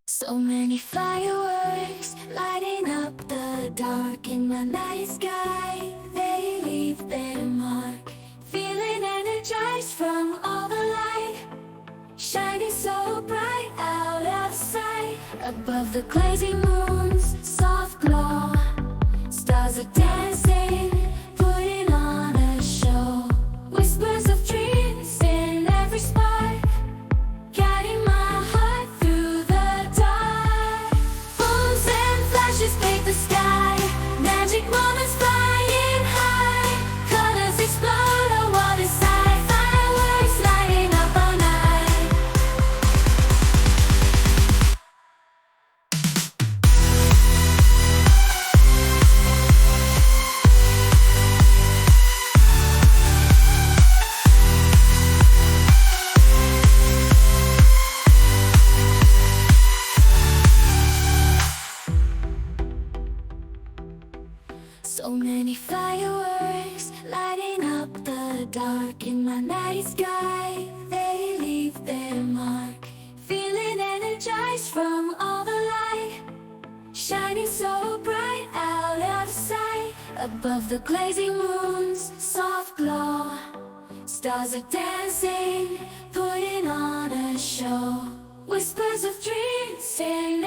So many fireworks lighting up the dark in my night sky. They leave their mark, feeling energized from all the light, shining so bright out of sight. Above the glazing moon's soft glow, stars are dancing, putting on a show. Whispers of dreams in every spark, guiding my heart through the dark. Booms and flashes paint the sky, magic moments flying high. Colors explode on water side, fireworks lighting up all night. So many fireworks lighting up the dark in my night sky. They leave their mark, feeling energized from all the light, shining so bright out of sight. Above the glazing moon's soft glow, stars are dancing, putting on a show. Whispers of dreams in